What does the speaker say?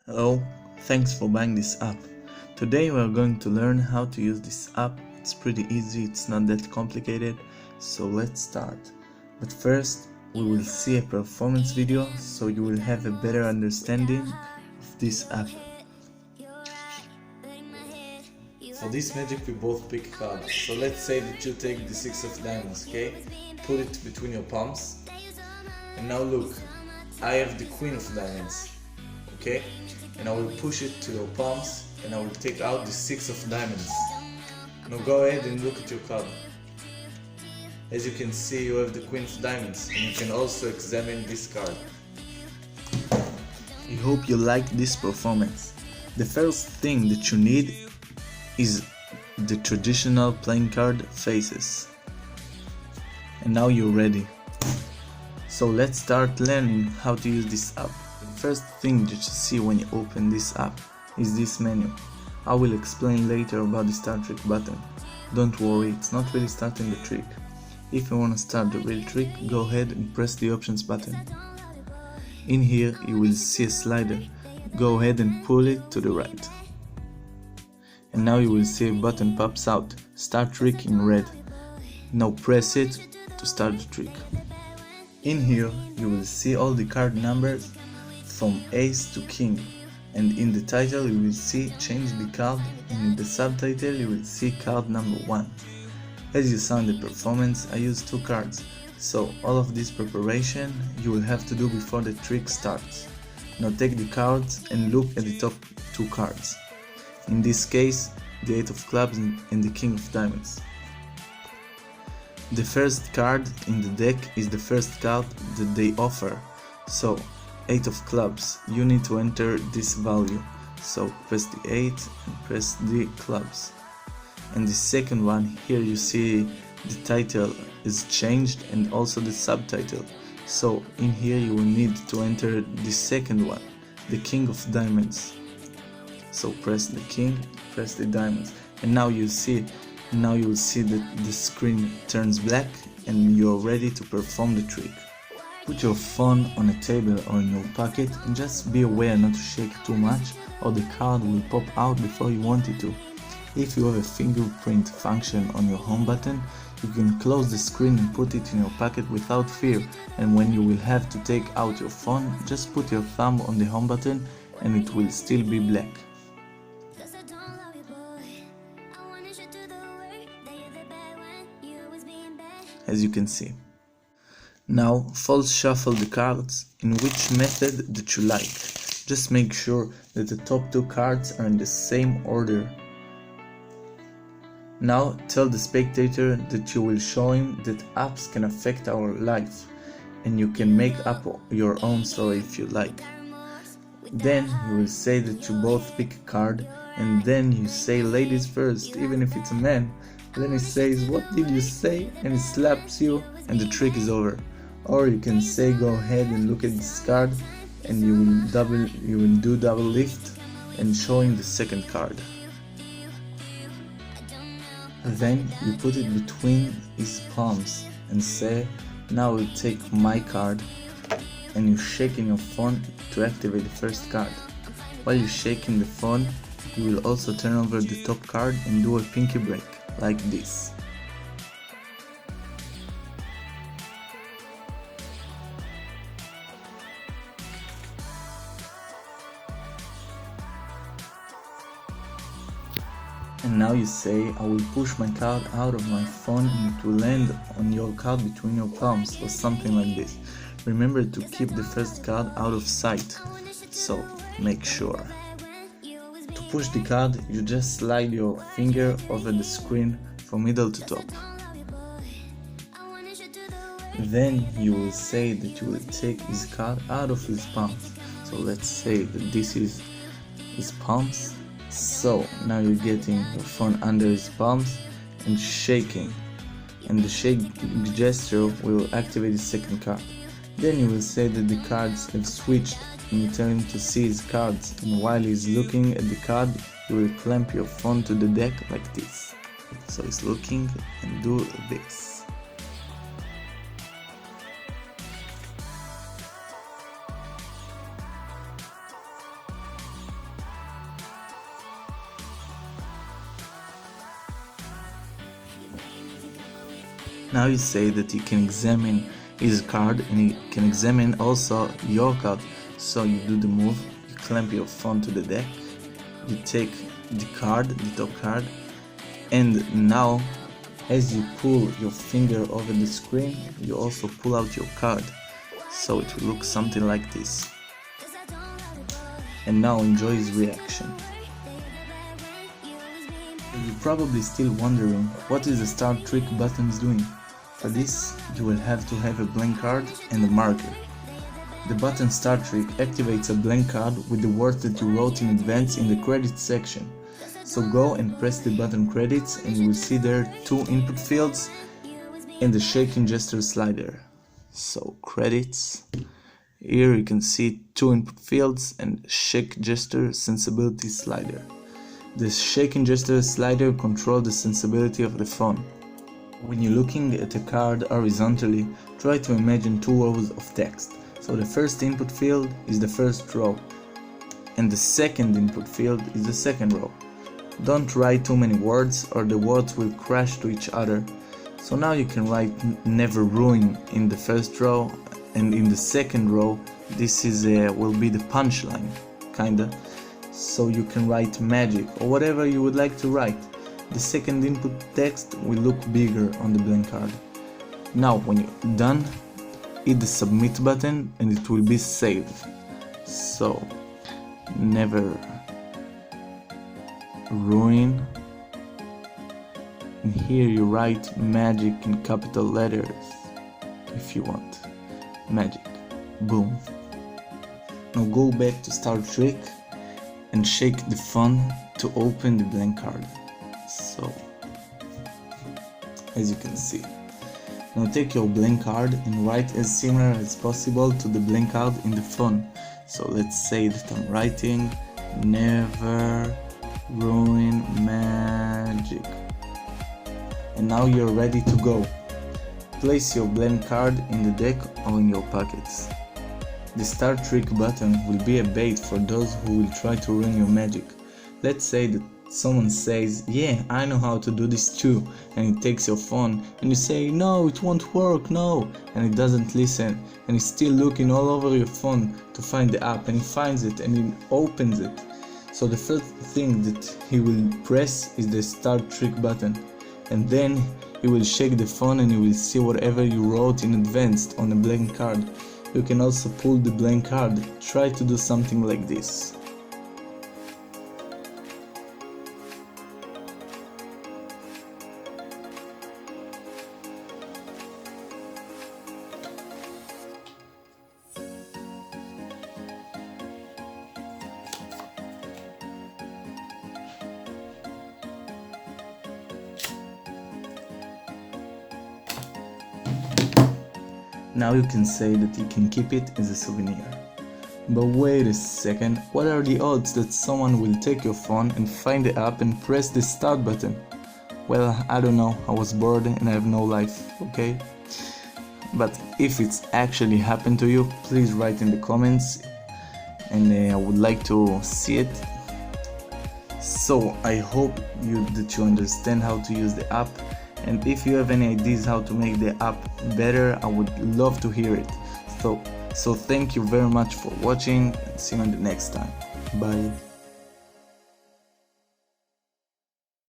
Hello, thanks for buying this app. Today we are going to learn how to use this app. It's pretty easy, it's not that complicated, so let's start. But first, we will see a performance video so you will have a better understanding of this app. For this magic we both pick cards. So let's say that you take the 6 of diamonds, okay? Put it between your palms. And now look, I have the queen of diamonds, okay? And I will push it to your palms and I will take out the 6 of diamonds. Now go ahead and look at your card. As you can see, you have the queen of diamonds and you can also examine this card. I hope you liked this performance. The first thing that you need is the traditional playing card faces. And now you're ready. So let's start learning how to use this app. The first thing that you see when you open this app is this menu. I will explain later about the start trick button. Don't worry, it's not really starting the trick. If you want to start the real trick, go ahead and press the options button. In here you will see a slider. Go ahead and pull it to the right. And now you will see a button pops out, start trick in red. Now press it to start the trick. In here you will see all the card numbers from ace to king, and in the title you will see change the card, and in the subtitle you will see card number 1. As you saw in the performance, I used 2 cards, so all of this preparation you will have to do before the trick starts. Now take the cards and look at the top 2 cards. In this case, the 8 of clubs and the king of diamonds. The first card in the deck is the first card that they offer, so 8 of clubs, you need to enter this value, so press the 8 and press the clubs. And the second one, here you see the title is changed and also the subtitle, so in here you will need to enter the second one, the king of diamonds. So press the king, press the diamonds, and now you will see that the screen turns black and you're ready to perform the trick. Put your phone on a table or in your pocket and just be aware not to shake too much or the card will pop out before you want it to. If you have a fingerprint function on your home button, you can close the screen and put it in your pocket without fear, and when you will have to take out your phone, just put your thumb on the home button and it will still be black. As you can see. Now false shuffle the cards in which method that you like. Just make sure that the top 2 cards are in the same order. Now tell the spectator that you will show him that apps can affect our life and you can make up your own story if you like. Then you will say that you both pick a card and then you say ladies first, even if it's a man. Then he says, "What did you say?" and he slaps you and the trick is over. Or you can say, "Go ahead and look at this card," and you will do double lift and show him the second card. Then you put it between his palms and say, "Now I'll take my card," and you shake in your phone to activate the first card. While you're shaking the phone, you will also turn over the top card and do a pinky break, like this. And now you say, "I will push my card out of my phone and it will land on your card between your palms," or something like this. Remember to keep the first card out of sight, so make sure. To push the card, you just slide your finger over the screen from middle to top. Then you will say that you will take his card out of his palms. So let's say that this is his palms. So now you're getting your phone under his palms and shaking, and the shake gesture will activate the second card. Then you will say that the cards have switched and you tell him to see his cards, and while he's looking at the card you will clamp your phone to the deck like this. So he's looking and do this. Now you say that you can examine his card and he can examine also your card. So you do the move, you clamp your phone to the deck, you take the card, the top card, and now as you pull your finger over the screen, you also pull out your card. So it will look something like this. And now enjoy his reaction. You're probably still wondering what is the start trick button is doing. For this, you will have to have a blank card and a marker. The button start trick activates a blank card with the words that you wrote in advance in the credits section. So go and press the button credits and you will see there two input fields and the shaking gesture slider. So credits, here you can see two input fields and shake gesture sensibility slider. The shaking gesture slider controls the sensibility of the phone. When you're looking at a card horizontally, try to imagine two rows of text. So the first input field is the first row and the second input field is the second row. Don't write too many words or the words will crash to each other. So now you can write never ruin in the first row, and in the second row this is will be the punchline, kinda. So you can write magic or whatever you would like to write. The second input text will look bigger on the blank card. Now when you're done, hit the submit button and it will be saved. So never ruin, and here you write magic in capital letters if you want. Magic. Boom. Now go back to start trick and shake the phone to open the blank card. So as you can see. Now take your blank card and write as similar as possible to the blank card in the phone. So let's say that I'm writing never ruin magic. And now you're ready to go. Place your blank card in the deck or in your pockets. The start trick button will be a bait for those who will try to ruin your magic. Let's say that someone says, yeah, I know how to do this too, and he takes your phone and you say, no, it won't work, no, and he doesn't listen and he's still looking all over your phone to find the app, and he finds it and he opens it. So the first thing that he will press is the start trick button, and then he will shake the phone and he will see whatever you wrote in advance on a blank card. You can also pull the blank card. Try to do something like this. Now you can say that you can keep it as a souvenir. But wait a second, what are the odds that someone will take your phone and find the app and press the start button? Well, I don't know, I was bored and I have no life, okay? But if it's actually happened to you, please write in the comments and I would like to see it. So I hope that you understand how to use the app. And if you have any ideas how to make the app better, I would love to hear it. So thank you very much for watching and see you on the next time. Bye.